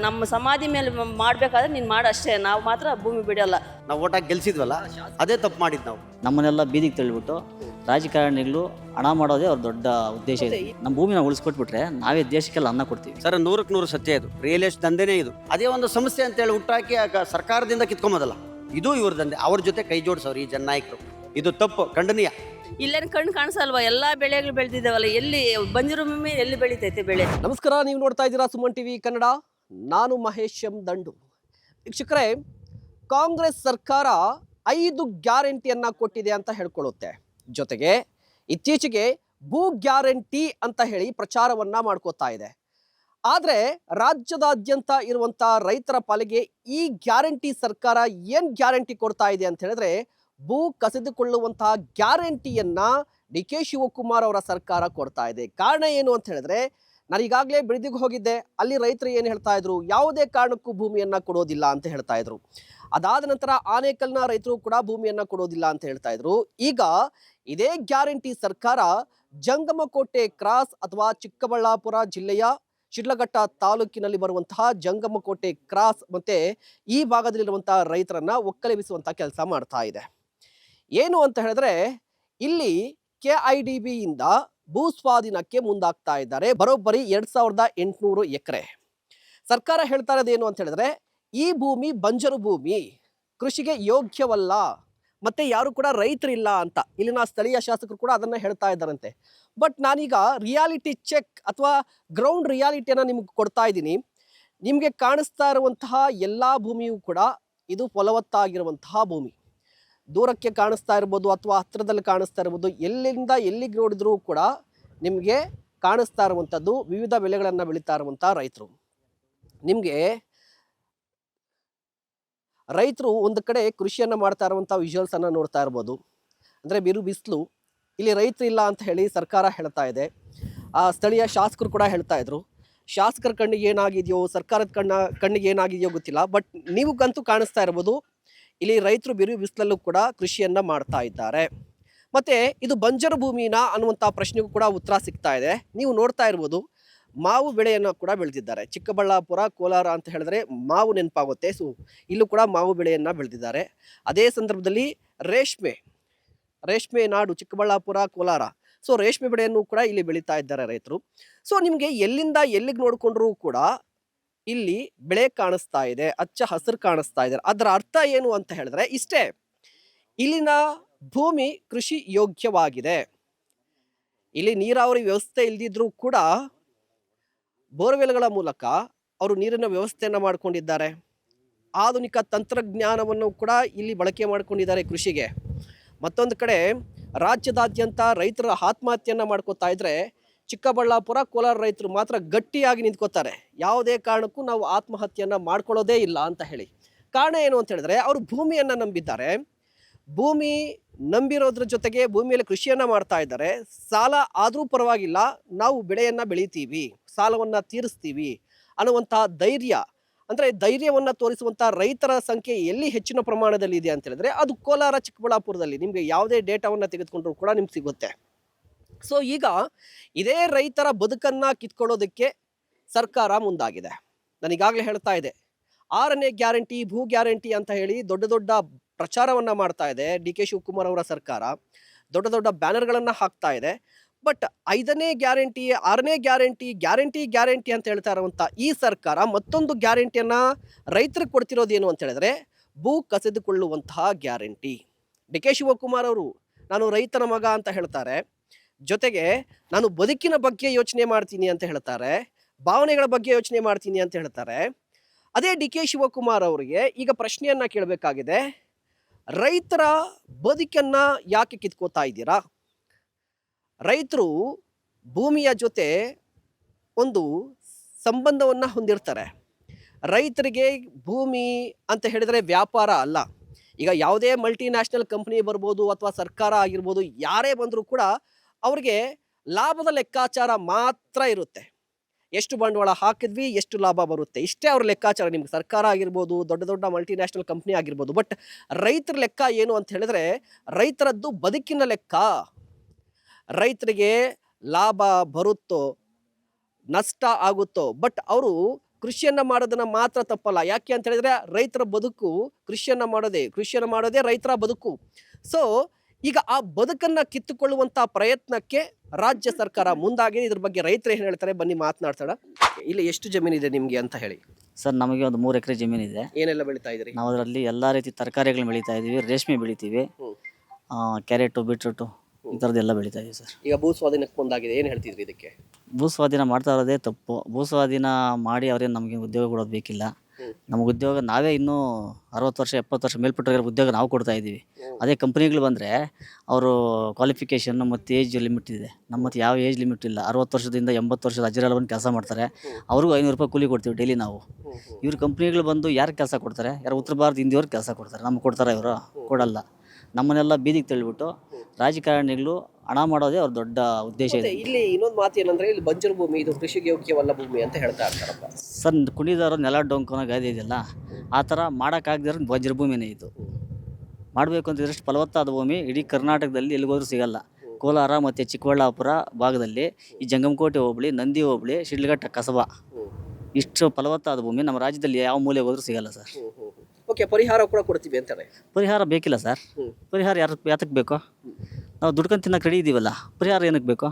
ನಮ್ಮ ಸಮಾಧಿ ಮೇಲೆ ಮಾಡಬೇಕಾದ್ರೆ ನೀನು ಮಾಡು ಅಷ್ಟೇ, ನಾವು ಮಾತ್ರ ಭೂಮಿ ಬಿಡಲ್ಲ. ನಾವು ಓಟಾಗಿ ಗೆಲ್ಸಿದ್ವಲ್ಲ, ಅದೇ ತಪ್ಪು ಮಾಡಿದ್ದು ನಾವು. ನಮ್ಮನ್ನೆಲ್ಲ ಬೀದಿಗೆ ತಳ್ಳಿಬಿಟ್ಟು ರಾಜಕಾರಣಿಗಳು ಹಣ ಮಾಡೋದೇ ಅವ್ರ ದೊಡ್ಡ ಉದ್ದೇಶ ಇದೆ. ನಮ್ಮ ಭೂಮಿನ ಉಳಿಸ್ಕೊಟ್ಬಿಟ್ರೆ ನಾವೇ ದೇಶಕ್ಕೆಲ್ಲ ಅನ್ನ ಕೊಡ್ತೀವಿ. ಸರ್ 100% ಸತ್ಯ ಇದು. ರಿಯಲ್ ಎಸ್ಟೇಟ್ ದಂಧೆನೇ ಇದು. ಅದೇ ಒಂದು ಸಮಸ್ಯೆ ಅಂತೇಳಿ ಹುಟ್ಟಾಕಿ ಸರ್ಕಾರದಿಂದ ಕಿತ್ಕೊಂಬೋದಲ್ಲ, ಇದು ಇವ್ರ ದಂಧೆ. ಅವ್ರ ಜೊತೆ ಕೈ ಜೋಡಿಸೋರು ಈ ಜನನಾಯಕರು. ಇದು ತಪ್ಪು, ಖಂಡನೀಯ. ಇಲ್ಲೇನು ಕಣ್ಣು ಕಾಣಿಸಲ್ವಾ? ಎಲ್ಲ ಬೆಳೆಗಳು ಬೆಳೆದಿದ್ದಾವಲ್ಲ, ಎಲ್ಲಿ ಬಂದಿರೋ ಭೂಮಿ ಎಲ್ಲಿ ಬೆಳೀತೈತೆ ಬೆಳೆ? ನಮಸ್ಕಾರ, ನೀವು ನೋಡ್ತಾ ಇದ್ದೀರಾ ಸುಮನ್ ಟಿವಿ ಕನ್ನಡ. ನಾನು ಮಹೇಶ್ ಎಂ ದಂಡು. ವೀಕ್ಷಕರೇ, ಕಾಂಗ್ರೆಸ್ ಸರ್ಕಾರ 5 ಗ್ಯಾರಂಟಿಯನ್ನ ಕೊಟ್ಟಿದೆ ಅಂತ ಹೇಳ್ಕೊಳ್ಳುತ್ತೆ. ಜೊತೆಗೆ ಇತ್ತೀಚೆಗೆ ಭೂ ಗ್ಯಾರಂಟಿ ಅಂತ ಹೇಳಿ ಪ್ರಚಾರವನ್ನ ಮಾಡ್ಕೋತಾ ಇದೆ. ಆದರೆ ರಾಜ್ಯದಾದ್ಯಂತ ಇರುವಂತ ರೈತರ ಪಾಲಿಗೆ ಈ ಗ್ಯಾರಂಟಿ ಸರ್ಕಾರ ಏನ್ ಗ್ಯಾರಂಟಿ ಕೊಡ್ತಾ ಇದೆ ಅಂತ ಹೇಳಿದ್ರೆ, ಭೂ ಕಸಿದುಕೊಳ್ಳುವಂತಹ ಗ್ಯಾರಂಟಿಯನ್ನ ಡಿ.ಕೆ. ಶಿವಕುಮಾರ್ ಅವರ ಸರ್ಕಾರ ಕೊಡ್ತಾ ಇದೆ. ಕಾರಣ ಏನು ಅಂತ ಹೇಳಿದ್ರೆ, ನಾನು ಈಗಾಗಲೇ ಬಿಡದಿಗೆ ಹೋಗಿದ್ದೆ. ಅಲ್ಲಿ ರೈತರು ಏನು ಹೇಳ್ತಾ ಇದ್ರು, ಯಾವುದೇ ಕಾರಣಕ್ಕೂ ಭೂಮಿಯನ್ನ ಕೊಡೋದಿಲ್ಲ ಅಂತ ಹೇಳ್ತಾ ಇದ್ರು. ಅದಾದ ನಂತರ ಆನೇಕಲ್ನ ರೈತರು ಕೂಡ ಭೂಮಿಯನ್ನ ಕೊಡೋದಿಲ್ಲ ಅಂತ ಹೇಳ್ತಾ ಇದ್ರು. ಈಗ ಇದೇ ಗ್ಯಾರಂಟಿ ಸರ್ಕಾರ ಜಂಗಮಕೋಟೆ ಕ್ರಾಸ್ ಅಥವಾ ಚಿಕ್ಕಬಳ್ಳಾಪುರ ಜಿಲ್ಲೆಯ ಶಿಡ್ಲಘಟ್ಟ ತಾಲೂಕಿನಲ್ಲಿ ಬರುವಂತಹ ಜಂಗಮಕೋಟೆ ಕ್ರಾಸ್ ಮತ್ತೆ ಈ ಭಾಗದಲ್ಲಿರುವಂತಹ ರೈತರನ್ನ ಒಕ್ಕಲೆಬ್ಬಿಸುವಂತಹ ಕೆಲಸ ಮಾಡ್ತಾ ಇದೆ. ಏನು ಅಂತ ಹೇಳಿದ್ರೆ, ಇಲ್ಲಿ KIDB ಇಂದ ಭೂ ಸ್ವಾಧೀನಕ್ಕೆ ಮುಂದಾಗ್ತಾ ಇದ್ದಾರೆ. ಬರೋಬ್ಬರಿ 2800 ಎಕರೆ. ಸರ್ಕಾರ ಹೇಳ್ತಾ ಇರೋದೇನು ಅಂತ ಹೇಳಿದ್ರೆ, ಈ ಭೂಮಿ ಬಂಜರು ಭೂಮಿ, ಕೃಷಿಗೆ ಯೋಗ್ಯವಲ್ಲ, ಮತ್ತೆ ಯಾರು ಕೂಡ ರೈತರಿಲ್ಲ ಅಂತ ಇಲ್ಲಿನ ಸ್ಥಳೀಯ ಶಾಸಕರು ಕೂಡ ಅದನ್ನ ಹೇಳ್ತಾ ಇದ್ದಾರಂತೆ. ಬಟ್ ನಾನೀಗ ರಿಯಾಲಿಟಿ ಚೆಕ್ ಅಥವಾ ಗ್ರೌಂಡ್ ರಿಯಾಲಿಟಿಯನ್ನ ನಿಮ್ಗೆ ಕೊಡ್ತಾ ಇದ್ದೀನಿ. ನಿಮಗೆ ಕಾಣಿಸ್ತಾ ಇರುವಂತಹ ಎಲ್ಲಾ ಭೂಮಿಯೂ ಕೂಡ ಇದು ಫಲವತ್ತಾಗಿರುವಂತಹ ಭೂಮಿ. ದೂರಕ್ಕೆ ಕಾಣಿಸ್ತಾ ಇರ್ಬೋದು ಅಥವಾ ಹತ್ತಿರದಲ್ಲಿ ಕಾಣಿಸ್ತಾ ಇರ್ಬೋದು, ಎಲ್ಲಿಂದ ಎಲ್ಲಿಗೆ ನೋಡಿದ್ರೂ ಕೂಡ ನಿಮಗೆ ಕಾಣಿಸ್ತಾ ಇರುವಂಥದ್ದು ವಿವಿಧ ಬೆಳೆಗಳನ್ನು ಬೆಳೀತಾ ಇರುವಂಥ ರೈತರು. ನಿಮಗೆ ರೈತರು ಒಂದು ಕಡೆ ಕೃಷಿಯನ್ನು ಮಾಡ್ತಾ ಇರುವಂಥ ವಿಜುವಲ್ಸನ್ನು ನೋಡ್ತಾ ಇರ್ಬೋದು. ಅಂದರೆ ಬಿರು ಬಿಸಿಲು, ಇಲ್ಲಿ ರೈತರು ಇಲ್ಲ ಅಂತ ಹೇಳಿ ಸರ್ಕಾರ ಹೇಳ್ತಾ ಇದೆ. ಆ ಸ್ಥಳೀಯ ಶಾಸಕರು ಕೂಡ ಹೇಳ್ತಾ ಇದ್ರು. ಶಾಸಕರ ಕಣ್ಣಿಗೆ ಏನಾಗಿದೆಯೋ, ಸರ್ಕಾರದ ಕಣ್ಣಿಗೆ ಏನಾಗಿದೆಯೋ ಗೊತ್ತಿಲ್ಲ. ಬಟ್ ನೀವುಗಂತೂ ಕಾಣಿಸ್ತಾ ಇರ್ಬೋದು, ಇಲ್ಲಿ ರೈತರು ಬಿರು ಬಿಸಿಲಲ್ಲೂ ಕೂಡ ಕೃಷಿಯನ್ನ ಮಾಡ್ತಾ ಇದ್ದಾರೆ. ಮತ್ತೆ ಇದು ಬಂಜರು ಭೂಮಿನ ಅನ್ನುವಂಥ ಪ್ರಶ್ನೆಗೂ ಕೂಡ ಉತ್ತರ ಸಿಗ್ತಾ ಇದೆ. ನೀವು ನೋಡ್ತಾ ಇರ್ಬೋದು, ಮಾವು ಬೆಳೆಯನ್ನು ಕೂಡ ಬೆಳೆದಿದ್ದಾರೆ. ಚಿಕ್ಕಬಳ್ಳಾಪುರ, ಕೋಲಾರ ಅಂತ ಹೇಳಿದ್ರೆ ಮಾವು ನೆನಪಾಗುತ್ತೆ. ಸೊ ಇಲ್ಲೂ ಕೂಡ ಮಾವು ಬೆಳೆಯನ್ನು ಬೆಳೆದಿದ್ದಾರೆ. ಅದೇ ಸಂದರ್ಭದಲ್ಲಿ ರೇಷ್ಮೆ ನಾಡು ಚಿಕ್ಕಬಳ್ಳಾಪುರ, ಕೋಲಾರ. ಸೊ ರೇಷ್ಮೆ ಬೆಳೆಯನ್ನು ಕೂಡ ಇಲ್ಲಿ ಬೆಳೀತಾ ಇದ್ದಾರೆ ರೈತರು. ಸೊ ನಿಮಗೆ ಎಲ್ಲಿಂದ ಎಲ್ಲಿಗೆ ನೋಡಿಕೊಂಡ್ರೂ ಕೂಡ ಇಲ್ಲಿ ಬೆಳೆ ಕಾಣಿಸ್ತಾ ಇದೆ, ಹಚ್ಚ ಹಸಿರು ಕಾಣಿಸ್ತಾ ಇದೆ. ಅದರ ಅರ್ಥ ಏನು ಅಂತ ಹೇಳಿದ್ರೆ ಇಷ್ಟೇ, ಇಲ್ಲಿನ ಭೂಮಿ ಕೃಷಿ ಯೋಗ್ಯವಾಗಿದೆ. ಇಲ್ಲಿ ನೀರಾವರಿ ವ್ಯವಸ್ಥೆ ಇಲ್ದಿದ್ರೂ ಕೂಡ ಬೋರ್ವೆಲ್ಗಳ ಮೂಲಕ ಅವರು ನೀರಿನ ವ್ಯವಸ್ಥೆಯನ್ನು ಮಾಡಿಕೊಂಡಿದ್ದಾರೆ. ಆಧುನಿಕ ತಂತ್ರಜ್ಞಾನವನ್ನು ಕೂಡ ಇಲ್ಲಿ ಬಳಕೆ ಮಾಡಿಕೊಂಡಿದ್ದಾರೆ ಕೃಷಿಗೆ. ಮತ್ತೊಂದು ಕಡೆ ರಾಜ್ಯದಾದ್ಯಂತ ರೈತರ ಆತ್ಮಹತ್ಯೆಯನ್ನು ಮಾಡ್ಕೋತಾ ಇದ್ರೆ, ಚಿಕ್ಕಬಳ್ಳಾಪುರ, ಕೋಲಾರ ರೈತರು ಮಾತ್ರ ಗಟ್ಟಿಯಾಗಿ ನಿಂತ್ಕೋತಾರೆ. ಯಾವುದೇ ಕಾರಣಕ್ಕೂ ನಾವು ಆತ್ಮಹತ್ಯೆಯನ್ನು ಮಾಡ್ಕೊಳ್ಳೋದೇ ಇಲ್ಲ ಅಂತ ಹೇಳಿ. ಕಾರಣ ಏನು ಅಂತ ಹೇಳಿದ್ರೆ, ಅವರು ಭೂಮಿಯನ್ನು ನಂಬಿದ್ದಾರೆ. ಭೂಮಿ ನಂಬಿರೋದ್ರ ಜೊತೆಗೆ ಭೂಮಿಯಲ್ಲಿ ಕೃಷಿಯನ್ನು ಮಾಡ್ತಾ ಇದ್ದಾರೆ. ಸಾಲ ಆದರೂ ಪರವಾಗಿಲ್ಲ, ನಾವು ಬೆಳೆಯನ್ನು ಬೆಳಿತೀವಿ, ಸಾಲವನ್ನು ತೀರಿಸ್ತೀವಿ ಅನ್ನುವಂತಹ ಧೈರ್ಯ, ಅಂದರೆ ಧೈರ್ಯವನ್ನು ತೋರಿಸುವಂಥ ರೈತರ ಸಂಖ್ಯೆ ಎಲ್ಲಿ ಹೆಚ್ಚಿನ ಪ್ರಮಾಣದಲ್ಲಿ ಇದೆ ಅಂತ ಹೇಳಿದ್ರೆ ಅದು ಕೋಲಾರ, ಚಿಕ್ಕಬಳ್ಳಾಪುರದಲ್ಲಿ. ನಿಮಗೆ ಯಾವುದೇ ಡೇಟಾವನ್ನು ತೆಗೆದುಕೊಂಡ್ರೂ ಕೂಡ ನಿಮ್ಗೆ ಸಿಗುತ್ತೆ. ಸೊ ಈಗ ಇದೇ ರೈತರ ಬದುಕನ್ನು ಕಿತ್ಕೊಳ್ಳೋದಕ್ಕೆ ಸರ್ಕಾರ ಮುಂದಾಗಿದೆ. ನಾನು ಈಗಾಗಲೇ ಹೇಳ್ತಾ ಇದೆ, 6ನೇ ಗ್ಯಾರಂಟಿ, ಭೂ ಗ್ಯಾರಂಟಿ ಅಂತ ಹೇಳಿ ದೊಡ್ಡ ದೊಡ್ಡ ಪ್ರಚಾರವನ್ನು ಮಾಡ್ತಾ ಇದೆ ಡಿ.ಕೆ. ಶಿವಕುಮಾರ್ ಅವರ ಸರ್ಕಾರ. ದೊಡ್ಡ ದೊಡ್ಡ ಬ್ಯಾನರ್ಗಳನ್ನು ಹಾಕ್ತಾ ಇದೆ. ಬಟ್ 5ನೇ ಗ್ಯಾರಂಟಿ, 6ನೇ ಗ್ಯಾರಂಟಿ ಅಂತ ಹೇಳ್ತಾ ಇರುವಂಥ ಈ ಸರ್ಕಾರ ಮತ್ತೊಂದು ಗ್ಯಾರಂಟಿಯನ್ನು ರೈತರಿಗೆ ಕೊಡ್ತಿರೋದೇನು ಅಂತ ಹೇಳಿದ್ರೆ, ಭೂ ಕಸಿದುಕೊಳ್ಳುವಂತಹ ಗ್ಯಾರಂಟಿ. ಡಿ.ಕೆ. ಶಿವಕುಮಾರ್ ಅವರು ನಾನು ರೈತನ ಮಗ ಅಂತ ಹೇಳ್ತಾರೆ. ಜೊತೆಗೆ ನಾನು ಬದುಕಿನ ಬಗ್ಗೆ ಯೋಚನೆ ಮಾಡ್ತೀನಿ ಅಂತ ಹೇಳ್ತಾರೆ, ಭಾವನೆಗಳ ಬಗ್ಗೆ ಯೋಚನೆ ಮಾಡ್ತೀನಿ ಅಂತ ಹೇಳ್ತಾರೆ. ಅದೇ ಡಿ.ಕೆ. ಶಿವಕುಮಾರ್ ಅವರಿಗೆ ಈಗ ಪ್ರಶ್ನೆಯನ್ನ ಕೇಳಬೇಕಾಗಿದೆ, ರೈತರ ಬದುಕನ್ನ ಯಾಕೆ ಕಿತ್ಕೋತಾ ಇದ್ದೀರಾ? ರೈತರು ಭೂಮಿಯ ಜೊತೆ ಒಂದು ಸಂಬಂಧವನ್ನು ಹೊಂದಿರ್ತಾರೆ. ರೈತರಿಗೆ ಭೂಮಿ ಅಂತ ಹೇಳಿದರೆ ವ್ಯಾಪಾರ ಅಲ್ಲ. ಈಗ ಯಾವುದೇ ಮಲ್ಟಿನ್ಯಾಷನಲ್ ಕಂಪ್ನಿ ಬರ್ಬೋದು ಅಥವಾ ಸರ್ಕಾರ ಆಗಿರ್ಬೋದು, ಯಾರೇ ಬಂದರೂ ಕೂಡ ಅವ್ರಿಗೆ ಲಾಭದ ಲೆಕ್ಕಾಚಾರ ಮಾತ್ರ ಇರುತ್ತೆ. ಎಷ್ಟು ಬಂಡವಾಳ ಹಾಕಿದ್ವಿ, ಎಷ್ಟು ಲಾಭ ಬರುತ್ತೆ, ಇಷ್ಟೇ ಅವ್ರ ಲೆಕ್ಕಾಚಾರ. ನಿಮ್ಗೆ ಸರ್ಕಾರ ಆಗಿರ್ಬೋದು, ದೊಡ್ಡ ದೊಡ್ಡ ಮಲ್ಟಿನ್ಯಾಷನಲ್ ಕಂಪ್ನಿ ಆಗಿರ್ಬೋದು. ಬಟ್ ರೈತರ ಲೆಕ್ಕ ಏನು ಅಂತ ಹೇಳಿದ್ರೆ, ರೈತರದ್ದು ಬದುಕಿನ ಲೆಕ್ಕ. ರೈತರಿಗೆ ಲಾಭ ಬರುತ್ತೋ ನಷ್ಟ ಆಗುತ್ತೋ, ಬಟ್ ಅವರು ಕೃಷಿಯನ್ನ ಮಾಡೋದನ್ನ ಮಾತ್ರ ತಪ್ಪಲ್ಲ. ಯಾಕೆ ಅಂತ ಹೇಳಿದ್ರೆ ರೈತರ ಬದುಕು ಕೃಷಿಯನ್ನ ಮಾಡೋದೇ ರೈತರ ಬದುಕು. ಸೊ ಈಗ ಆ ಬದುಕನ್ನ ಕಿತ್ತುಕೊಳ್ಳುವಂತ ಪ್ರಯತ್ನಕ್ಕೆ ರಾಜ್ಯ ಸರ್ಕಾರ ಮುಂದಾಗಿದೆ. ಇದ್ರ ಬಗ್ಗೆ ರೈತರು ಏನ್ ಹೇಳ್ತಾರೆ ಬನ್ನಿ ಮಾತನಾಡ್ತಾಳ. ಇಲ್ಲಿ ಎಷ್ಟು ಜಮೀನಿದೆ ನಿಮ್ಗೆ ಅಂತ ಹೇಳಿ? ಸರ್ ನಮಗೆ ಒಂದು 3 ಎಕರೆ ಜಮೀನಿದೆ. ಏನೆಲ್ಲ ಬೆಳಿತಾ ಇದ್ರಿ? ನಾವು ಅದರಲ್ಲಿ ಎಲ್ಲ ರೀತಿ ತರಕಾರಿಗಳನ್ನ ಬೆಳೀತಾ ಇದ್ದೀವಿ. ರೇಷ್ಮೆ ಬೆಳಿತೀವಿ, ಕ್ಯಾರೆಟು, ಬೀಟ್ರೂಟು ಈ ಥರದ್ದೆಲ್ಲ ಬೆಳೀತಾ ಇದ್ದೀವಿ ಸರ್. ಈಗ ಭೂ ಸ್ವಾಧೀನಕ್ಕೆ ಮುಂದಾಗಿದೆ, ಏನು ಹೇಳ್ತಿದ್ರಿ ಇದಕ್ಕೆ? ಭೂ ಸ್ವಾಧೀನ ಮಾಡ್ತಾ ಇರೋದೇ ತಪ್ಪು. ಭೂ ಸ್ವಾಧೀನ ಮಾಡಿ ಅವರೇ ನಮಗೆ ಉದ್ಯೋಗ ಕೊಡೋದು ಬೇಕಿಲ್ಲ. ನಮಗೆ ಉದ್ಯೋಗ ನಾವೇ ಇನ್ನೂ 60 ವರ್ಷ 70 ವರ್ಷ ಮೇಲ್ಪಟ್ಟವರಿಗೆ ಉದ್ಯೋಗ ನಾವು ಕೊಡ್ತಾ ಇದ್ದೀವಿ. ಅದೇ ಕಂಪ್ನಿಗಳು ಬಂದರೆ ಅವರು ಕ್ವಾಲಿಫಿಕೇಷನ್ ಮತ್ತು ಏಜ್ ಲಿಮಿಟ್ ಇದೆ. ನಮ್ಮ ಮತ್ತು ಯಾವ ಏಜ್ ಲಿಮಿಟ್ ಇಲ್ಲ. 60 ವರ್ಷದಿಂದ 80 ವರ್ಷದ ಅಜರಲ್ಲಿ ಬಂದು ಕೆಲಸ ಮಾಡ್ತಾರೆ. ಅವ್ರಿಗೂ 500 ರೂಪಾಯಿ ಕೂಲಿ ಕೊಡ್ತೀವಿ ಡೈಲಿ ನಾವು. ಇವ್ರ ಕಂಪ್ನಿಗಳು ಬಂದು ಯಾರು ಕೆಲಸ ಕೊಡ್ತಾರೆ? ಯಾರು ಉತ್ತರ ಭಾರತ ಹಿಂದಿಯವ್ರಿಗೆ ಕೆಲಸ ಕೊಡ್ತಾರೆ. ನಮ್ಗೆ ಕೊಡ್ತಾರೆ? ಇವರು ಕೊಡಲ್ಲ. ನಮ್ಮನ್ನೆಲ್ಲ ಬೀದಿಗೆ ತಳ್ಳಿಬಿಟ್ಟು ರಾಜಕಾರಣಿಗಳು ಹಣ ಮಾಡೋದೇ ಅವ್ರ ದೊಡ್ಡ ಉದ್ದೇಶ ಇದೆ. ಇಲ್ಲಿ ಇನ್ನೊಂದು ಮಾತು ಏನಂದ್ರೆ ಇಲ್ಲಿ ಬಂಜರು ಭೂಮಿ, ಇದು ಕೃಷಿಗೆ ಯೋಗ್ಯವಲ್ಲ ಭೂಮಿ ಅಂತ ಹೇಳ್ತಾ ಇರ್ತಾರಪ್ಪ. ಸರ್ ಕುಣಿದವರು ನೆಲ ಡೊಂಕೋನ ಗಾದೆ ಇದೆಯಲ್ಲ, ಆ ಥರ ಮಾಡೋಕ್ಕಾಗದಿರೋ ಬಂಜರು ಭೂಮಿನೇ ಇದು. ಮಾಡಬೇಕು ಅಂತಿದ್ರಷ್ಟು ಫಲವತ್ತಾದ ಭೂಮಿ ಇಡೀ ಕರ್ನಾಟಕದಲ್ಲಿ ಎಲ್ಲಿಗೋದ್ರೂ ಸಿಗಲ್ಲ. ಕೋಲಾರ ಮತ್ತು ಚಿಕ್ಕಬಳ್ಳಾಪುರ ಭಾಗದಲ್ಲಿ ಈ ಜಂಗಮಕೋಟೆ ಹೋಬಳಿ, ನಂದಿ ಹೋಬಳಿ, ಶಿಡ್ಲಘಟ್ಟ ಕಸಬಾ ಇಷ್ಟು ಫಲವತ್ತಾದ ಭೂಮಿ ನಮ್ಮ ರಾಜ್ಯದಲ್ಲಿ ಯಾವ ಮೂಲೆಗೆ ಹೋದ್ರೂ ಸಿಗಲ್ಲ ಸರ್. ಓಕೆ, ಪರಿಹಾರ ಕೂಡ ಕೊಡ್ತೀವಿ ಅಂತಾರೆ. ಪರಿಹಾರ ಬೇಕಿಲ್ಲ ಸರ್. ಪರಿಹಾರ ಯಾತಕ್ಕೆ ಬೇಕು? ನಾವು ದುಡ್ಕೊಂಡು ತಿನ್ನಕ್ಕೆ ರೆಡಿ ಇದ್ದೀವಲ್ಲ, ಪರಿಹಾರ ಏನಕ್ಕೆ ಬೇಕು?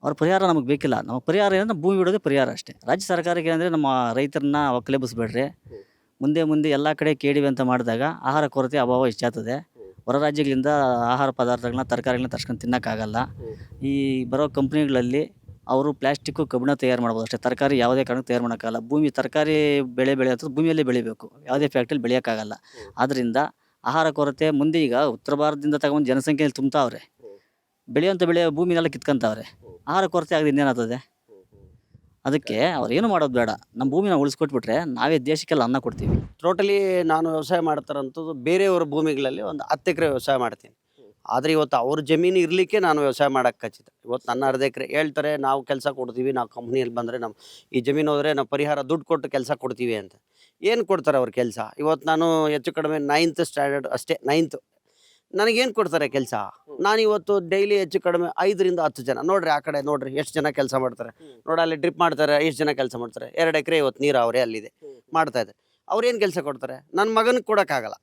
ಅವ್ರ ಪರಿಹಾರ ನಮಗೆ ಬೇಕಿಲ್ಲ. ನಮ್ಮ ಪರಿಹಾರ ಏನಂದ್ರೆ ಭೂಮಿ ಬಿಡೋದೇ ಪರಿಹಾರ ಅಷ್ಟೇ. ರಾಜ್ಯ ಸರ್ಕಾರಕ್ಕೆ ಏನಂದರೆ ನಮ್ಮ ರೈತರನ್ನ ಒಕ್ಕಲೆಬ್ಬಿಸ್ಬೇಡ್ರಿ. ಮುಂದೆ ಎಲ್ಲ ಕಡೆ ಕೇಳಿವೆ ಅಂತ ಮಾಡಿದಾಗ ಆಹಾರ ಕೊರತೆ ಅಭಾವ ಹೆಚ್ಚಾಗ್ತದೆ. ಹೊರ ರಾಜ್ಯಗಳಿಂದ ಆಹಾರ ಪದಾರ್ಥಗಳನ್ನ ತರಕಾರಿಗಳನ್ನ ತರ್ಸ್ಕೊಂಡು ತಿನ್ನೋಕ್ಕಾಗಲ್ಲ. ಈ ಬರೋ ಕಂಪ್ನಿಗಳಲ್ಲಿ ಅವರು ಪ್ಲಾಸ್ಟಿಕ್ಕು ಕಬ್ಬಿಣ ತಯಾರು ಮಾಡ್ಬೋದು ಅಷ್ಟೇ. ತರಕಾರಿ ಯಾವುದೇ ಕಾರಣಕ್ಕೆ ತಯಾರು ಮಾಡೋಕ್ಕಾಗಲ್ಲ. ತರಕಾರಿ ಬೆಳೆಯೋದು ಭೂಮಿಯಲ್ಲೇ ಬೆಳಿಬೇಕು, ಯಾವುದೇ ಫ್ಯಾಕ್ಟ್ರಿಯಲ್ಲಿ ಬೆಳೆಯೋಕ್ಕಾಗಲ್ಲ. ಆದ್ದರಿಂದ ಆಹಾರ ಕೊರತೆ ಮುಂದೆ ಈಗ ಉತ್ತರ ಭಾರತದಿಂದ ತಗೊಂಡು ಜನಸಂಖ್ಯೆಯಲ್ಲಿ ತುಂಬ್ತಾವ್ರೆ. ಬೆಳೆಯುವಂಥ ಭೂಮಿನೆಲ್ಲ ಕಿತ್ಕೊಂತಾವ್ರೆ. ಆಹಾರ ಕೊರತೆ ಆಗದೆ ಇನ್ನೇನಾಗ್ತದೆ? ಅದಕ್ಕೆ ಅವ್ರು ಏನು ಮಾಡೋದು ಬೇಡ. ನಮ್ಮ ಭೂಮಿನ ಉಳಿಸ್ಕೊಟ್ಬಿಟ್ರೆ ನಾವೇ ದೇಶಕ್ಕೆಲ್ಲ ಅನ್ನ ಕೊಡ್ತೀವಿ. ಟೋಟಲಿ ನಾನು ವ್ಯವಸಾಯ ಮಾಡ್ತಾರಂಥದ್ದು ಬೇರೆಯವರ ಭೂಮಿಗಳಲ್ಲಿ ಒಂದು 10 ಎಕರೆ ವ್ಯವಸಾಯ ಮಾಡ್ತೀನಿ. ಆದರೆ ಇವತ್ತು ಅವ್ರ ಜಮೀನು ಇರಲಿಕ್ಕೆ ನಾನು ವ್ಯವಸಾಯ ಮಾಡೋಕ್ಕೆ ಖಚಿತ. ಇವತ್ತು ನನ್ನ 1/2 ಎಕರೆ ಹೇಳ್ತಾರೆ ನಾವು ಕೆಲಸ ಕೊಡ್ತೀವಿ, ನಾವು ಕಂಪ್ನಿಯಲ್ಲಿ ಬಂದರೆ ನಮ್ಮ ಈ ಜಮೀನು ಹೋದರೆ ನಾವು ಪರಿಹಾರ ದುಡ್ಡು ಕೊಟ್ಟು ಕೆಲಸ ಕೊಡ್ತೀವಿ ಅಂತ. ಏನು ಕೊಡ್ತಾರೆ ಅವ್ರ ಕೆಲಸ? ಇವತ್ತು ನಾನು ಹೆಚ್ಚು ಕಡಿಮೆ 9th ಸ್ಟ್ಯಾಂಡರ್ಡ್ ಅಷ್ಟೇ, 9th ನನಗೇನು ಕೊಡ್ತಾರೆ ಕೆಲಸ? ನಾನು ಇವತ್ತು ಡೈಲಿ ಹೆಚ್ಚು ಕಡಿಮೆ 5 ರಿಂದ 10 ಜನ ನೋಡ್ರಿ, ಆ ಕಡೆ ನೋಡ್ರಿ ಎಷ್ಟು ಜನ ಕೆಲಸ ಮಾಡ್ತಾರೆ ನೋಡಿ. ಅಲ್ಲಿ ಡ್ರಿಪ್ ಮಾಡ್ತಾರೆ, ಎಷ್ಟು ಜನ ಕೆಲಸ ಮಾಡ್ತಾರೆ. 2 ಎಕರೆ ಇವತ್ತು ನೀರಾವರಿ ಅಲ್ಲಿದೆ ಮಾಡ್ತಾಯಿದೆ. ಅವ್ರೇನು ಕೆಲಸ ಕೊಡ್ತಾರೆ? ನನ್ನ ಮಗನಿಗೆ ಕೊಡೋಕ್ಕಾಗಲ್ಲ,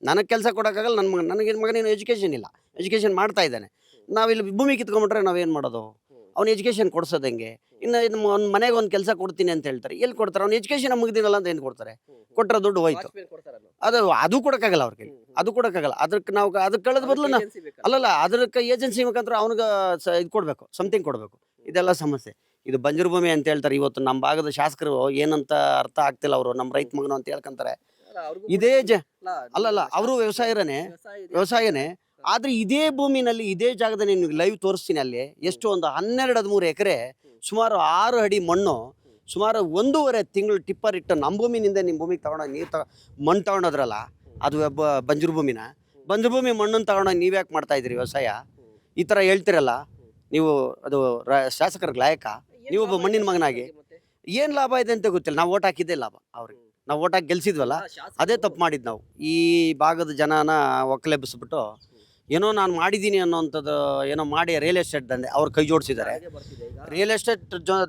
ನನಗೆ ಕೆಲಸ ಕೊಡೋಕ್ಕಾಗಲ್ಲ. ನನಗೇನು ಮಗನೇನು ಎಜುಕೇಷನ್ ಇಲ್ಲ, ಎಜುಕೇಷನ್ ಮಾಡ್ತಾ ಇದ್ದಾನೆ. ನಾವಿಲ್ಲಿ ಭೂಮಿ ಕಿತ್ಕೊಂಡ್ಬಿಟ್ರೆ ನಾವೇನು ಮಾಡೋದು? ಅವ್ನು ಎಜುಕೇಷನ್ ಕೊಡ್ಸೋದು ಹೆಂಗೆ? ಇನ್ನು ಒಂದು ಮನೆಗೆ ಒಂದು ಕೆಲಸ ಕೊಡ್ತೀನಿ ಅಂತ ಹೇಳ್ತಾರೆ. ಎಲ್ಲಿ ಕೊಡ್ತಾರೆ? ಅವ್ನು ಎಜುಕೇಷನ್ ಮುಗ್ದಿನಲ್ಲ ಅಂತ ಏನು ಕೊಡ್ತಾರೆ? ಕೊಟ್ಟರೆ ದುಡ್ಡು ಹೋಯ್ತು. ಅದು ಕೊಡೋಕ್ಕಾಗಲ್ಲ ಅವ್ರಿಗೆ, ಅದು ಕೊಡೋಕ್ಕಾಗಲ್ಲ. ಅದಕ್ಕೆ ನಾವು ಅದಕ್ಕೆ ಕಳೆದ ಬದಲು ಅಲ್ಲಲ್ಲ, ಅದಕ್ಕೆ ಏಜೆನ್ಸಿ ಮುಖಾಂತರ ಅವ್ನಿಗೆ ಇದು ಕೊಡಬೇಕು, ಸಮಥಿಂಗ್ ಕೊಡಬೇಕು. ಇದೆಲ್ಲ ಸಮಸ್ಯೆ. ಇದು ಬಂಜರು ಭೂಮಿ ಅಂತ ಹೇಳ್ತಾರೆ. ಇವತ್ತು ನಮ್ಮ ಭಾಗದ ಶಾಸಕರು ಏನಂತ ಅರ್ಥ ಆಗ್ತಿಲ್ಲ. ಅವರು ನಮ್ಮ ರೈತ ಮಗನು ಅಂತ ಹೇಳ್ಕೊಂತಾರೆ. ಇದೇ ಅಲ್ಲಲ್ಲ, ಅವರು ವ್ಯವಸಾಯನೇ. ಆದರೆ ಇದೇ ಭೂಮಿನಲ್ಲಿ ಇದೇ ಜಾಗದಲ್ಲಿ ನಿಮಗೆ ಲೈವ್ ತೋರಿಸ್ತೀನಿ. ಅಲ್ಲಿ ಎಷ್ಟು ಒಂದು 12-13 ಎಕರೆ, ಸುಮಾರು 6 ಅಡಿ ಮಣ್ಣು, ಸುಮಾರು 1.5 ತಿಂಗಳು ಟಿಪ್ಪರ್ ಇಟ್ಟು ನಮ್ಮ ಭೂಮಿನಿಂದ ನಿಮ್ಮ ಭೂಮಿಗೆ ತಗೊಂಡೋಗಿ ಮಣ್ಣು ತಗೊಂಡೋದ್ರಲ್ಲ, ಅದು ಬಂಜರು ಭೂಮಿ ಮಣ್ಣನ್ನು ತಗೊಂಡೋಗಿ ನೀವು ಯಾಕೆ ಮಾಡ್ತಾ ಇದ್ದೀರಿ ವ್ಯವಸಾಯ? ಈ ಥರ ಹೇಳ್ತಿರಲ್ಲ ನೀವು. ಅದು ಶಾಸಕರಿಗೆ ಲಾಯಕ? ನೀವೊಬ್ಬ ಮಣ್ಣಿನ ಮಗನಾಗಿ ಏನು ಲಾಭ ಇದೆ ಅಂತ ಗೊತ್ತಿಲ್ಲ. ನಾವು ಓಟ್ ಹಾಕಿದ್ದೇ ಲಾಭ ಅವ್ರಿಗೆ. ನಾವು ಓಟ್ ಹಾಕಿ ಗೆಲ್ಸಿದ್ವಲ್ಲ, ಅದೇ ತಪ್ಪು ಮಾಡಿದ್ದು ನಾವು. ಈ ಭಾಗದ ಜನನ ಒಕ್ಕಲೆಬ್ಬಿಸ್ಬಿಟ್ಟು ಏನೋ ನಾನು ಮಾಡಿದ್ದೀನಿ ಅನ್ನೋಂಥದ್ದು ಏನೋ ಮಾಡಿ ರಿಯಲ್ ಎಸ್ಟೇಟ್ ದಂಧೆ ಅವ್ರು ಕೈ ಜೋಡಿಸಿದ್ದಾರೆ. ರಿಯಲ್ ಎಸ್ಟೇಟ್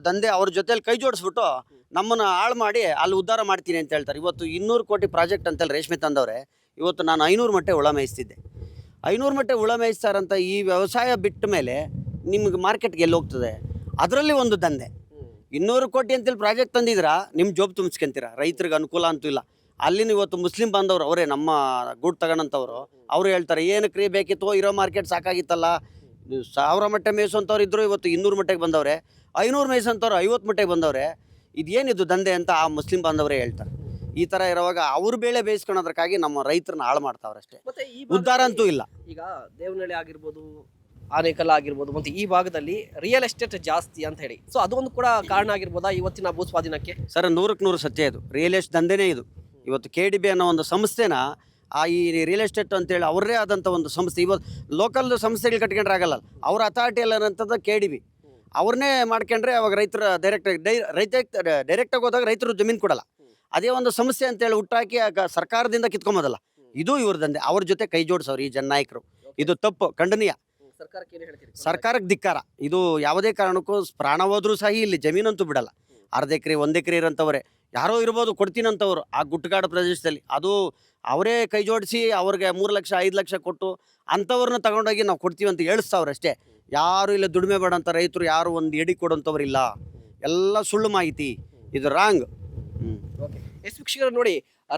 ದಂಧೆ ಅವ್ರ ಜೊತೆಲಿ ಕೈ ಜೋಡಿಸ್ಬಿಟ್ಟು ನಮ್ಮನ್ನು ಹಾಳು ಮಾಡಿ ಅಲ್ಲಿ ಉದ್ಧಾರ ಮಾಡ್ತೀನಿ ಅಂತ ಹೇಳ್ತಾರೆ. ಇವತ್ತು 200 ಕೋಟಿ ಪ್ರಾಜೆಕ್ಟ್ ಅಂತೇಳಿ ರೇಷ್ಮೆ ತಂದವ್ರೆ. ಇವತ್ತು ನಾನು 500 ಮಟ್ಟೆ ಹುಳ ಮೇಯಿಸ್ತಿದ್ದೆ. 500 ಮಟ್ಟೆ ಹುಳ ಮೇಯಿಸ್ತಾರಂತ ಈ ವ್ಯವಸಾಯ ಬಿಟ್ಟ ಮೇಲೆ ನಿಮ್ಗೆ ಮಾರ್ಕೆಟ್ಗೆ ಎಲ್ಲಿ ಹೋಗ್ತದೆ? ಅದರಲ್ಲಿ ಒಂದು ದಂಧೆ. 200 ಕೋಟಿ ಅಂತೇಳಿ ಪ್ರಾಜೆಕ್ಟ್ ತಂದಿದ್ರ ನಿಮ್ಮ ಜಾಬ್ ತುಂಬಿಸ್ಕೊಂತೀರ, ರೈತರಿಗೆ ಅನುಕೂಲ ಅಂತೂ ಇಲ್ಲ. ಅಲ್ಲಿನ ಇವತ್ತು ಮುಸ್ಲಿಂ ಬಾಂಧವರು ಅವರೇ ನಮ್ಮ ಗೂಡು ತಗೋಣಂಥವ್ರು, ಅವರು ಹೇಳ್ತಾರೆ ಏನಕ್ಕೆ ರೀ ಬೇಕಿತ್ತು, ಇರೋ ಮಾರ್ಕೆಟ್ ಸಾಕಾಗಿತ್ತಲ್ಲ. 1000 ಮಟ್ಟೆ ಮೇಯಿಸೋಂಥವ್ರು ಇದ್ದರು, ಇವತ್ತು 200 ಮಟ್ಟೆಗೆ ಬಂದವ್ರೆ. 500 ಮೇಯಿಸೋಂಥವ್ರು 50 ಮಟ್ಟೆಗೆ ಬಂದವ್ರೆ. ಇದೇನಿದು ದಂಧೆ ಅಂತ ಆ ಮುಸ್ಲಿಂ ಬಾಂಧವರೇ ಹೇಳ್ತಾರೆ. ಈ ಥರ ಇರುವಾಗ ಅವ್ರ ಬೇಳೆ ಬೇಯಿಸ್ಕೊಳೋದಕ್ಕಾಗಿ ನಮ್ಮ ರೈತರನ್ನ ಹಾಳು ಮಾಡ್ತಾವ್ರಷ್ಟೇ, ಉದ್ಧಾರ ಅಂತೂ ಇಲ್ಲ. ಈಗ ದೇವನಹಳ್ಳಿ ಆಗಿರ್ಬೋದು, ಆನೇಕಲ್ ಆಗಿರ್ಬೋದು, ಮತ್ತು ಈ ಭಾಗದಲ್ಲಿ ರಿಯಲ್ ಎಸ್ಟೇಟ್ ಜಾಸ್ತಿ ಅಂತ ಹೇಳಿ, ಸೊ ಅದೊಂದು ಕೂಡ ಕಾರಣ ಆಗಿರ್ಬೋದಾ ಇವತ್ತಿನ ಭೂ ಸ್ವಾಧೀನಕ್ಕೆ? ಸರ್ 100ಕ್ಕೆ 100 ಸತ್ಯ. ಇದು ರಿಯಲ್ ಎಸ್ಟೇಟ್ ದಂಧೆನೇ ಇದು. ಇವತ್ತು KDB ಅನ್ನೋ ಒಂದು ಸಂಸ್ಥೆನ ಈ ರಿಯಲ್ ಎಸ್ಟೇಟ್ ಅಂತೇಳಿ ಅವರೇ ಆದಂಥ ಒಂದು ಸಂಸ್ಥೆ. ಇವತ್ತು ಲೋಕಲ್ ಸಂಸ್ಥೆಗಳು ಕಟ್ಕೊಂಡ್ರೆ ಆಗಲ್ಲ. ಅವ್ರ ಅಥಾರಿಟಿ ಅನ್ನೋಂಥದ್ದು KDB. ಅವ್ರನ್ನೇ ಮಾಡ್ಕೊಂಡ್ರೆ ಅವಾಗ ರೈತರ ಡೈರೆಕ್ಟಾಗಿ ಹೋದಾಗ ರೈತರು ಜಮೀನು ಕೊಡಲ್ಲ. ಅದೇ ಒಂದು ಸಮಸ್ಯೆ ಅಂತೇಳಿ ಹುಟ್ಟಾಕಿ ಸರ್ಕಾರದಿಂದ ಕಿತ್ಕೊಂಬೋದಲ್ಲ. ಇದು ಇವ್ರ ದಂಧೆ. ಅವ್ರ ಜೊತೆ ಕೈ ಜೋಡಿಸೋರು ಈ ಜನನಾಯಕರು. ಇದು ತಪ್ಪು, ಖಂಡನೀಯ. ಸರ್ಕಾರಕ್ಕೆ ಧಿಕ್ಕಾರ. ಇದು ಯಾವುದೇ ಕಾರಣಕ್ಕೂ ಪ್ರಾಣ ಹೋದ್ರೂ ಸಹ ಇಲ್ಲಿ ಜಮೀನಂತೂ ಬಿಡಲ್ಲ. ಅರ್ಧ ಎಕರೆ 1 ಎಕರೆ ಇರೋಂಥವ್ರೆ ಯಾರೋ ಇರ್ಬೋದು ಕೊಡ್ತೀನಂತವ್ರು ಆ ಗುಟ್ಟಗಾಡು ಪ್ರದೇಶದಲ್ಲಿ. ಅದು ಅವರೇ ಕೈ ಜೋಡಿಸಿ ಅವ್ರಿಗೆ 3 ಲಕ್ಷ 5 ಲಕ್ಷ ಕೊಟ್ಟು ಅಂಥವ್ರನ್ನ ತಗೊಂಡೋಗಿ ನಾವು ಕೊಡ್ತೀವಿ ಅಂತ ಹೇಳಿಸ್ತಾವ್ರೆ ಅಷ್ಟೇ. ಯಾರು ಇಲ್ಲ ದುಡಿಮೆ ಬೇಡ ಅಂತ ರೈತರು ಯಾರು ಒಂದು ಎಡಿ ಕೊಡೋಂಥವ್ರಿಲ್ಲ. ಎಲ್ಲ ಸುಳ್ಳು ಮಾಹಿತಿ, ಇದು ರಾಂಗ್. ಎಸ್ ವೀಕ್ಷಕರು ನೋಡಿ,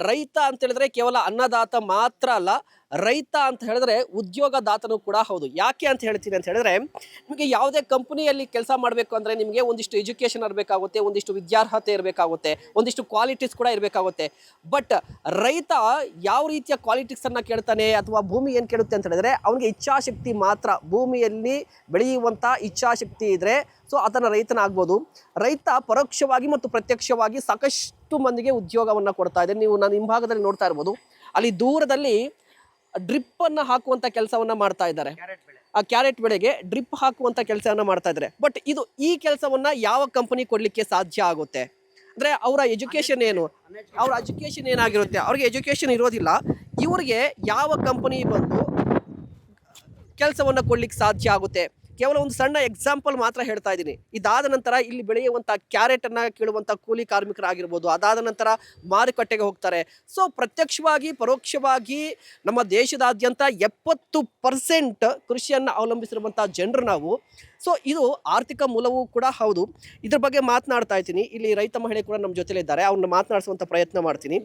ರೈತ ಅಂತ ಹೇಳಿದ್ರೆ ಕೇವಲ ಅನ್ನದಾತ ಮಾತ್ರ ಅಲ್ಲ, ರೈತ ಅಂತ ಹೇಳಿದ್ರೆ ಉದ್ಯೋಗದಾತನೂ ಕೂಡ ಹೌದು. ಯಾಕೆ ಅಂತ ಹೇಳ್ತೀನಿ ಅಂತ ಹೇಳಿದ್ರೆ, ನಿಮಗೆ ಯಾವುದೇ ಕಂಪನಿಯಲ್ಲಿ ಕೆಲಸ ಮಾಡಬೇಕು ಅಂದರೆ ನಿಮಗೆ ಒಂದಿಷ್ಟು ಎಜುಕೇಷನ್ ಇರಬೇಕಾಗುತ್ತೆ, ಒಂದಿಷ್ಟು ವಿದ್ಯಾರ್ಹತೆ ಇರಬೇಕಾಗುತ್ತೆ, ಒಂದಿಷ್ಟು ಕ್ವಾಲಿಟೀಸ್ ಕೂಡ ಇರಬೇಕಾಗುತ್ತೆ. ಬಟ್ ರೈತ ಯಾವ ರೀತಿಯ ಕ್ವಾಲಿಟೀಸನ್ನು ಕೇಳ್ತಾನೆ ಅಥವಾ ಭೂಮಿ ಏನು ಕೇಳುತ್ತೆ ಅಂತ ಹೇಳಿದ್ರೆ ಅವನಿಗೆ ಇಚ್ಛಾಶಕ್ತಿ ಮಾತ್ರ. ಭೂಮಿಯಲ್ಲಿ ಬೆಳೆಯುವಂಥ ಇಚ್ಛಾಶಕ್ತಿ ಇದ್ದರೆ ಸೊ ಅದನ್ನು ರೈತನಾಗ್ಬೋದು. ರೈತ ಪರೋಕ್ಷವಾಗಿ ಮತ್ತು ಪ್ರತ್ಯಕ್ಷವಾಗಿ ಸಾಕಷ್ಟು ಮಂದಿಗೆ ಉದ್ಯೋಗವನ್ನು ಕೊಡ್ತಾ ಇದೆ. ನೀವು ನಾನು ಹಿಂಭಾಗದಲ್ಲಿ ನೋಡ್ತಾ ಇರ್ಬೋದು, ಅಲ್ಲಿ ದೂರದಲ್ಲಿ ಡ್ರಿಪ್ಪನ್ನು ಹಾಕುವಂಥ ಕೆಲಸವನ್ನು ಮಾಡ್ತಾ ಇದ್ದಾರೆ. ಆ ಕ್ಯಾರೆಟ್ ಬೆಳೆಗೆ ಡ್ರಿಪ್ ಹಾಕುವಂಥ ಕೆಲಸವನ್ನು ಮಾಡ್ತಾ ಇದ್ದಾರೆ. ಬಟ್ ಈ ಕೆಲಸವನ್ನು ಯಾವ ಕಂಪನಿ ಕೊಡಲಿಕ್ಕೆ ಸಾಧ್ಯ ಆಗುತ್ತೆ ಅಂದರೆ ಅವರ ಎಜುಕೇಷನ್ ಏನು, ಅವರ ಎಜುಕೇಷನ್ ಏನಾಗಿರುತ್ತೆ, ಅವ್ರಿಗೆ ಎಜುಕೇಷನ್ ಇರೋದಿಲ್ಲ. ಇವ್ರಿಗೆ ಯಾವ ಕಂಪನಿ ಬಂದು ಕೆಲಸವನ್ನು ಕೊಡ್ಲಿಕ್ಕೆ ಸಾಧ್ಯ ಆಗುತ್ತೆ? ಕೇವಲ ಒಂದು ಸಣ್ಣ ಎಕ್ಸಾಂಪಲ್ ಮಾತ್ರ ಹೇಳ್ತಾ ಇದ್ದೀನಿ. ಇದಾದ ನಂತರ ಇಲ್ಲಿ ಬೆಳೆಯುವಂಥ ಕ್ಯಾರೆಟನ್ನು ಕೀಳುವಂಥ ಕೂಲಿ ಕಾರ್ಮಿಕರಾಗಿರ್ಬೋದು, ಅದಾದ ನಂತರ ಮಾರುಕಟ್ಟೆಗೆ ಹೋಗ್ತಾರೆ. ಸೊ ಪ್ರತ್ಯಕ್ಷವಾಗಿ ಪರೋಕ್ಷವಾಗಿ ನಮ್ಮ ದೇಶದಾದ್ಯಂತ 70% ಕೃಷಿಯನ್ನು ಅವಲಂಬಿಸಿರುವಂಥ ಜನರು ನಾವು. ಸೊ ಇದು ಆರ್ಥಿಕ ಮೂಲವೂ ಕೂಡ ಹೌದು. ಇದ್ರ ಬಗ್ಗೆ ಮಾತನಾಡ್ತಾ ಇದ್ದೀನಿ. ಇಲ್ಲಿ ರೈತ ಮಹಿಳೆ ಕೂಡ ನಮ್ಮ ಜೊತೆಲಿದ್ದಾರೆ, ಅವ್ರನ್ನ ಮಾತನಾಡಿಸುವಂಥ ಪ್ರಯತ್ನ ಮಾಡ್ತೀನಿ.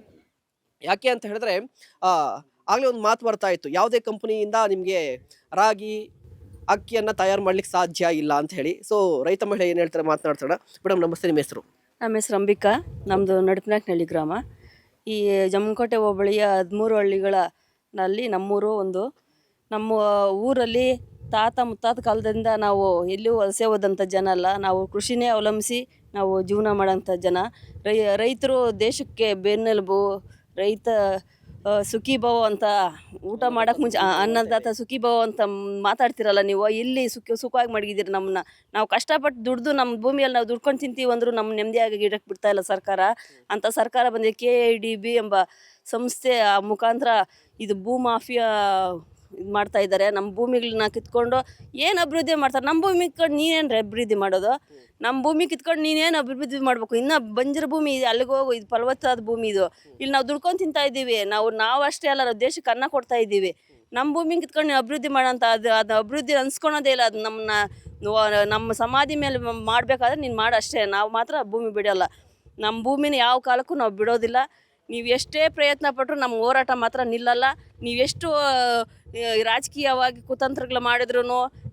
ಯಾಕೆ ಅಂತ ಹೇಳಿದ್ರೆ ಆಗಲೇ ಒಂದು ಮಾತು ಬರ್ತಾ ಇತ್ತು, ಯಾವುದೇ ಕಂಪನಿಯಿಂದ ನಿಮಗೆ ರಾಗಿ ಅಕ್ಕಿಯನ್ನು ತಯಾರು ಮಾಡ್ಲಿಕ್ಕೆ ಸಾಧ್ಯ ಇಲ್ಲ ಅಂತ ಹೇಳಿ. ಸೊ ರೈತ ಮಹಿಳೆ ಏನು ಹೇಳ್ತಾರೆ ಮಾತನಾಡ್ತಾಳೆ. ಮೇಡಮ್ ನಮಸ್ತೆ, ನಿಮ್ಮ ಹೆಸರು? ನಮ್ಮ ಹೆಸರು ಅಂಬಿಕಾ, ನಮ್ಮದು ನಡುಪಿನಾಕ್ನಹಳ್ಳಿ ಗ್ರಾಮ. ಈ ಜಮ್ಮಕೋಟೆ ಹೋಬಳಿಯ 13 ಹಳ್ಳಿಗಳಲ್ಲಿ ನಮ್ಮೂರು ಒಂದು. ನಮ್ಮ ಊರಲ್ಲಿ ತಾತ ಮುತ್ತಾತ ಕಾಲದಿಂದ ನಾವು ಎಲ್ಲಿಯೂ ವಲಸೆ ಹೋದಂಥ ಜನ ಅಲ್ಲ. ನಾವು ಕೃಷಿನೇ ಅವಲಂಬಿಸಿ ನಾವು ಜೀವನ ಮಾಡೋಂಥ ಜನ. ರೈತರು ದೇಶಕ್ಕೆ ಬೆನ್ನೆಲುಬು. ರೈತ ಸುಖಿ ಭವ ಅಂತ ಊಟ ಮಾಡೋಕ್ಕೆ ಮುಂಚೆ ಅನ್ನದಾತ ಸುಖಿ ಭವ ಅಂತ ಮಾತಾಡ್ತಿರಲ್ಲ ನೀವು. ಇಲ್ಲಿ ಸುಖವಾಗಿ ಮಡಗಿದ್ದೀರಿ ನಮ್ಮನ್ನ. ನಾವು ಕಷ್ಟಪಟ್ಟು ದುಡ್ದು ನಮ್ಮ ಭೂಮಿಯಲ್ಲಿ ನಾವು ದುಡ್ಕೊಂಡು ತಿಂತೀವಿ ಅಂದರೂ ನಮ್ಮ ನೆಮ್ಮದಿಯಾಗಿ ಇಡಕ್ಕೆ ಬಿಡ್ತಾ ಇಲ್ಲ ಸರ್ಕಾರ. ಅಂತ ಸರ್ಕಾರ ಬಂದಿದೆ KIDB ಎಂಬ ಸಂಸ್ಥೆ ಮುಖಾಂತರ ಇದು ಭೂ ಮಾಫಿಯಾ ಇದು ಮಾಡ್ತಾ ಇದ್ದಾರೆ. ನಮ್ಮ ಭೂಮಿಗಳನ್ನ ಕಿತ್ಕೊಂಡು ಏನು ಅಭಿವೃದ್ಧಿ ಮಾಡ್ತಾರೆ? ನಮ್ಮ ಭೂಮಿ ಕಿತ್ಕೊಂಡು ನೀನೇನು ಅಭಿವೃದ್ಧಿ ಮಾಡೋದು? ನಮ್ಮ ಭೂಮಿ ಕಿತ್ಕೊಂಡು ನೀನೇನು ಅಭಿವೃದ್ಧಿ ಮಾಡಬೇಕು? ಇನ್ನು ಬಂಜರು ಭೂಮಿ ಇದೆ, ಅಲ್ಲಿಗೆ ಹೋಗು. ಇದು ಫಲವತ್ತಾದ ಭೂಮಿ ಇದು. ಇಲ್ಲಿ ನಾವು ದುಡ್ಕೊಂಡು ತಿಂತಾ ಇದ್ದೀವಿ. ನಾವು ಅಷ್ಟೇ ಅಲ್ಲ, ನಾವು ದೇಶಕ್ಕೆ ಅನ್ನ ಕೊಡ್ತಾ ಇದ್ದೀವಿ. ನಮ್ಮ ಭೂಮಿ ಕಿತ್ಕೊಂಡು ನೀವು ಅಭಿವೃದ್ಧಿ ಮಾಡೋಂಥ ಅದು ಅಭಿವೃದ್ಧಿ ಅನ್ಸ್ಕೊಳೋದೇ ಇಲ್ಲ. ಅದು ನಮ್ಮ ಸಮಾಧಿ ಮೇಲೆ ಮಾಡಬೇಕಾದ್ರೆ ನೀನು ಮಾಡಷ್ಟೇ. ನಾವು ಮಾತ್ರ ಭೂಮಿ ಬಿಡೋಲ್ಲ. ನಮ್ಮ ಭೂಮಿನ ಯಾವ ಕಾಲಕ್ಕೂ ನಾವು ಬಿಡೋದಿಲ್ಲ. ನೀವು ಎಷ್ಟೇ ಪ್ರಯತ್ನ ಪಟ್ಟರು ನಮ್ಮ ಹೋರಾಟ ಮಾತ್ರ ನಿಲ್ಲಲ್ಲ. ನೀವೆಷ್ಟು ರಾಜಕೀಯವಾಗಿ ಕುತಂತ್ರಗಳು ಮಾಡಿದ್ರು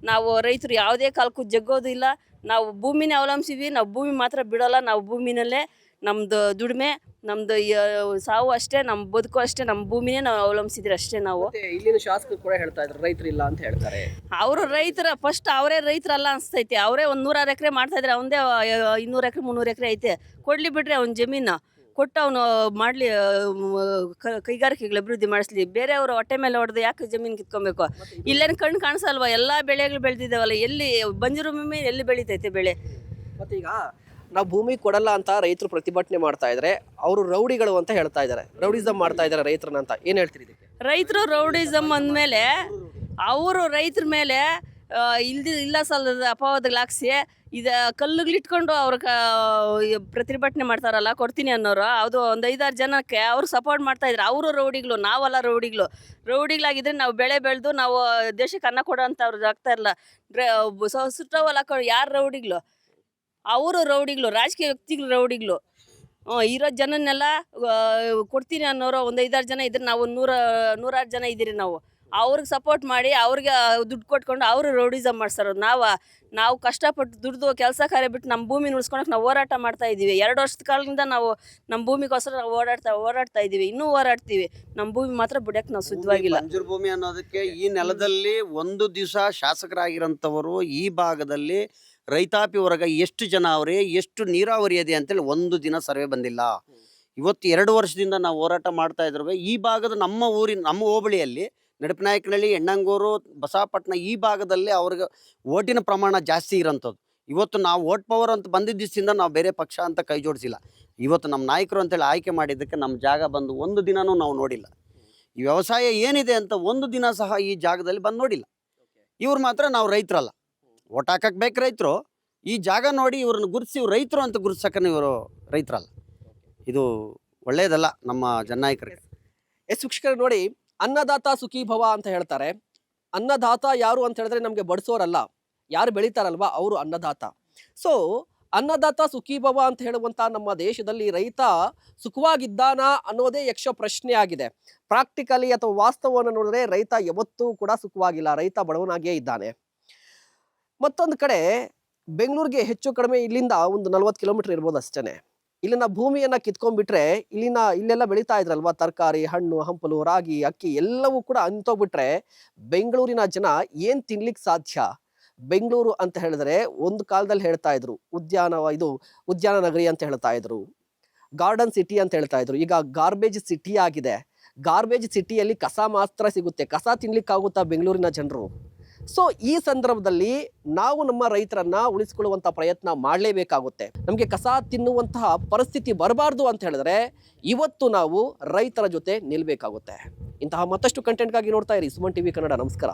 ನಾವು ರೈತರು ಯಾವುದೇ ಕಾಲಕ್ಕೂ ಜಗ್ಗೋದಿಲ್ಲ. ನಾವು ಭೂಮಿನೇ ಅವಲಂಬಿಸಿವಿ. ನಾವು ಭೂಮಿ ಮಾತ್ರ ಬಿಡೋಲ್ಲ. ನಾವು ಭೂಮಿನಲ್ಲೇ ನಮ್ಮದು ದುಡಿಮೆ, ನಮ್ಮದು ಸಾವು ಅಷ್ಟೇ, ನಮ್ಮ ಬದುಕು ಅಷ್ಟೇ. ನಮ್ಮ ಭೂಮಿನೇ ನಾವು ಅವಲಂಬಿಸಿದ್ರೆ ಅಷ್ಟೇ ನಾವು. ಇಲ್ಲಿನ ಶಾಸಕರು ಕೂಡ ಹೇಳ್ತಾ ಇದ್ರು ರೈತರಿಲ್ಲ ಅಂತ ಹೇಳ್ತಾರೆ. ಅವರು ರೈತರ ಫಸ್ಟ್ ಅವರೇ ರೈತರಲ್ಲ ಅನಿಸ್ತೈತೆ. ಅವರೇ ಒಂದು 100 ಎಕರೆ ಮಾಡ್ತಾಯಿದ್ರೆ ಅವನದೇ 200 ಎಕರೆ 300 ಎಕರೆ ಐತೆ. ಕೊಡಲಿ ಬಿಡ್ರಿ ಅವ್ನ ಜಮೀನು ಕೊಟ್ಟು ಅವನು ಮಾಡಲಿ, ಕೈಗಾರಿಕೆಗಳು ಅಭಿವೃದ್ಧಿ ಮಾಡಿಸ್ಲಿ. ಬೇರೆಯವರು ಹೊಟ್ಟೆ ಮೇಲೆ ಹೊಡೆದು ಯಾಕೆ ಜಮೀನು ಕಿತ್ಕೊಬೇಕು? ಇಲ್ಲೇನು ಕಣ್ಣು ಕಾಣಿಸಲ್ವ? ಎಲ್ಲ ಬೆಳೆಗಳು ಬೆಳೆದಿದ್ದಾವಲ್ಲ. ಎಲ್ಲಿ ಬಂಜರು ಭೂಮಿ ಎಲ್ಲಿ ಬೆಳೀತೈತೆ ಬೆಳೆ? ಮತ್ತು ಈಗ ನಾವು ಭೂಮಿ ಕೊಡಲ್ಲ ಅಂತ ರೈತರು ಪ್ರತಿಭಟನೆ ಮಾಡ್ತಾ ಇದ್ದಾರೆ. ಅವರು ರೌಡಿಗಳು ಅಂತ ಹೇಳ್ತಾ ಇದ್ದಾರೆ, ರೌಡಿಸಮ್ ಮಾಡ್ತಾ ಇದ್ದಾರೆ ರೈತರನ್ನ ಅಂತ. ಏನು ಹೇಳ್ತೀರಿ ಇದಕ್ಕೆ? ರೈತರು ರೌಡಿಸಮ್ ಅಂದಮೇಲೆ ಅವರು ರೈತರ ಮೇಲೆ ಇಲ್ಲ ಸಲ್ಲದ ಅಪವಾದಗಳಾಗಿಸಿ ಇದು ಕಲ್ಲುಗಳಿಟ್ಕೊಂಡು ಅವ್ರ ಪ್ರತಿಭಟನೆ ಮಾಡ್ತಾರಲ್ಲ, ಕೊಡ್ತೀನಿ ಅನ್ನೋರು. ಅದು ಒಂದು 5-6 ಜನಕ್ಕೆ ಅವ್ರು ಸಪೋರ್ಟ್ ಮಾಡ್ತಾಯಿದ್ರು. ಅವರು ರೌಡಿಗಳು, ನಾವಲ್ಲ ರೌಡಿಗಳು. ರೌಡಿಗಳಾಗಿದ್ದರೆ ನಾವು ಬೆಳೆ ಬೆಳೆದು ನಾವು ದೇಶಕ್ಕೆ ಅನ್ನ ಕೊಡೋ ಅಂಥವ್ರು ಆಗ್ತಾ ಇರಲ್ಲ. ಸುಟ್ಟವಲ್ಲ ಯಾರು ರೌಡಿಗಳು? ಅವರು ರೌಡಿಗಳು, ರಾಜಕೀಯ ವ್ಯಕ್ತಿಗಳು ರೌಡಿಗಳು. ಇರೋ ಜನನ್ನೆಲ್ಲ ಕೊಡ್ತೀನಿ ಅನ್ನೋರು ಒಂದು 5-6 ಜನ ಇದ್ರೆ ನಾವು 100-106 ಜನ ಇದ್ದೀರಿ ನಾವು. ಅವ್ರಿಗೆ ಸಪೋರ್ಟ್ ಮಾಡಿ ಅವ್ರಿಗೆ ದುಡ್ಡು ಕೊಟ್ಕೊಂಡು ಅವರು ರೌಡಿಸಮ್ ಮಾಡ್ಸಾರೋ. ನಾವು ಕಷ್ಟಪಟ್ಟು ದುಡ್ದು ಕೆಲಸ ಕಾರ್ಯ ಬಿಟ್ಟು ನಮ್ಮ ಭೂಮಿನ ಉಳಿಸ್ಕೊಳಕ್ಕೆ ನಾವು ಹೋರಾಟ ಮಾಡ್ತಾ ಇದ್ದೀವಿ. 2 ವರ್ಷದ ಕಾಲದಿಂದ ನಾವು ನಮ್ಮ ಭೂಮಿಗೋಸ್ಕರ ನಾವು ಓಡಾಡ್ತಾ ಇದ್ದೀವಿ. ಇನ್ನೂ ಹೋರಾಡ್ತೀವಿ. ನಮ್ಮ ಭೂಮಿ ಮಾತ್ರ ಬಿಡಕ್ಕೆ ನಾವು ಸಿದ್ಧವಾಗಿಲ್ಲ. ಬಂಜರು ಭೂಮಿ ಅನ್ನೋದಕ್ಕೆ ಈ ನೆಲದಲ್ಲಿ ಒಂದು ದಿವಸ ಶಾಸಕರಾಗಿರೋಂಥವರು ಈ ಭಾಗದಲ್ಲಿ ರೈತಾಪಿ ವರ್ಗ ಎಷ್ಟು ಜನ ಅವರೇ, ಎಷ್ಟು ನೀರಾವರಿ ಇದೆ ಅಂತೇಳಿ ಒಂದು ದಿನ ಸರ್ವೆ ಬಂದಿಲ್ಲ. ಇವತ್ತು 2 ವರ್ಷದಿಂದ ನಾವು ಹೋರಾಟ ಮಾಡ್ತಾ ಇದ್ರು. ಈ ಭಾಗದ ನಮ್ಮ ಹೋಬಳಿಯಲ್ಲಿ ನಡುಪನಾಯಕನಹಳ್ಳಿ, ಎಣ್ಣಂಗೂರು, ಬಸವಪಟ್ಟಣ ಈ ಭಾಗದಲ್ಲಿ ಅವ್ರಿಗೆ ಓಟಿನ ಪ್ರಮಾಣ ಜಾಸ್ತಿ ಇರೋಂಥದ್ದು. ಇವತ್ತು ನಾವು ವೋಟ್ ಪವರ್ ಅಂತ ಬಂದಿದ್ದ ದಿವಸದಿಂದ ನಾವು ಬೇರೆ ಪಕ್ಷ ಅಂತ ಕೈ ಜೋಡಿಸಿಲ್ಲ. ಇವತ್ತು ನಮ್ಮ ನಾಯಕರು ಅಂತೇಳಿ ಆಯ್ಕೆ ಮಾಡಿದ್ದಕ್ಕೆ ನಮ್ಮ ಜಾಗ ಬಂದು ಒಂದು ದಿನನೂ ನಾವು ನೋಡಿಲ್ಲ. ಈ ವ್ಯವಸಾಯ ಏನಿದೆ ಅಂತ ಒಂದು ದಿನ ಸಹ ಈ ಜಾಗದಲ್ಲಿ ಬಂದು ನೋಡಿಲ್ಲ. ಇವ್ರು ಮಾತ್ರ ನಾವು ರೈತರಲ್ಲ, ಓಟ್ ಹಾಕಕ್ಕೆ ಬೇಕು ರೈತರು, ಈ ಜಾಗ ನೋಡಿ ಇವ್ರನ್ನ ಗುರುತಿಸಿ ಇವ್ರು ರೈತರು ಅಂತ ಗುರುತಿಸಕ್ಕನೇ ಇವರು ರೈತರಲ್ಲ. ಇದು ಒಳ್ಳೆಯದಲ್ಲ ನಮ್ಮ ಜನನಾಯಕರಿಗೆ. ವೀಕ್ಷಕರು ನೋಡಿ, ಅನ್ನದಾತ ಸುಖೀ ಭವ ಅಂತ ಹೇಳ್ತಾರೆ. ಅನ್ನದಾತ ಯಾರು ಅಂತ ಹೇಳಿದ್ರೆ ನಮಗೆ ಬಡಿಸೋರಲ್ಲ, ಯಾರು ಬೆಳೀತಾರಲ್ವಾ ಅವರು ಅನ್ನದಾತ. ಸೊ ಅನ್ನದಾತ ಸುಖೀ ಭವ ಅಂತ ಹೇಳುವಂಥ ನಮ್ಮ ದೇಶದಲ್ಲಿ ರೈತ ಸುಖವಾಗಿದ್ದಾನಾ ಅನ್ನೋದೇ ಯಕ್ಷ ಪ್ರಶ್ನೆ ಆಗಿದೆ. ಪ್ರಾಕ್ಟಿಕಲಿ ಅಥವಾ ವಾಸ್ತವವನ್ನು ನೋಡಿದ್ರೆ ರೈತ ಯಾವತ್ತೂ ಕೂಡ ಸುಖವಾಗಿಲ್ಲ, ರೈತ ಬಡವನಾಗಿಯೇ ಇದ್ದಾನೆ. ಮತ್ತೊಂದು ಕಡೆ ಬೆಂಗಳೂರಿಗೆ ಹೆಚ್ಚು ಕಡಿಮೆ ಇಲ್ಲಿಂದ ಒಂದು 40 ಕಿಲೋಮೀಟರ್ ಇರ್ಬೋದು ಅಷ್ಟೇ. ಇಲ್ಲಿನ ಭೂಮಿಯನ್ನ ಕಿತ್ಕೊಂಡ್ಬಿಟ್ರೆ ಇಲ್ಲೆಲ್ಲ ಬೆಳೀತಾ ಇದ್ರಲ್ವಾ ತರಕಾರಿ, ಹಣ್ಣು, ಹಂಪಲು, ರಾಗಿ, ಅಕ್ಕಿ ಎಲ್ಲವೂ ಕೂಡ ಅಂತೋಗ್ಬಿಟ್ರೆ ಬೆಂಗಳೂರಿನ ಜನ ಏನ್ ತಿನ್ಲಿಕ್ಕೆ ಸಾಧ್ಯ? ಬೆಂಗಳೂರು ಅಂತ ಹೇಳಿದ್ರೆ ಒಂದು ಕಾಲದಲ್ಲಿ ಹೇಳ್ತಾ ಇದ್ರು ಉದ್ಯಾನ ನಗರಿ ಅಂತ ಹೇಳ್ತಾ ಇದ್ರು, ಗಾರ್ಡನ್ ಸಿಟಿ ಅಂತ ಹೇಳ್ತಾ ಇದ್ರು. ಈಗ ಗಾರ್ಬೇಜ್ ಸಿಟಿ ಆಗಿದೆ. ಗಾರ್ಬೇಜ್ ಸಿಟಿಯಲ್ಲಿ ಕಸ ಮಾತ್ರ ಸಿಗುತ್ತೆ, ಕಸ ತಿನ್ಲಿಕ್ಕಾಗುತ್ತಾ ಬೆಂಗಳೂರಿನ ಜನರು? ಸೊ ಈ ಸಂದರ್ಭದಲ್ಲಿ ನಾವು ನಮ್ಮ ರೈತರನ್ನ ಉಳಿಸಿಕೊಳ್ಳುವಂತ ಪ್ರಯತ್ನ ಮಾಡಲೇಬೇಕಾಗುತ್ತೆ. ನಮಗೆ ಕಸ ತಿನ್ನುವಂತಹ ಪರಿಸ್ಥಿತಿ ಬರಬಾರ್ದು ಅಂತ ಹೇಳಿದ್ರೆ ಇವತ್ತು ನಾವು ರೈತರ ಜೊತೆ ನಿಲ್ಬೇಕಾಗುತ್ತೆ. ಇಂತಹ ಮತ್ತಷ್ಟು ಕಂಟೆಂಟ್ಗಾಗಿ ನೋಡ್ತಾ ಇರಿ ಸುಮನ್ ಟಿವಿ ಕನ್ನಡ. ನಮಸ್ಕಾರ.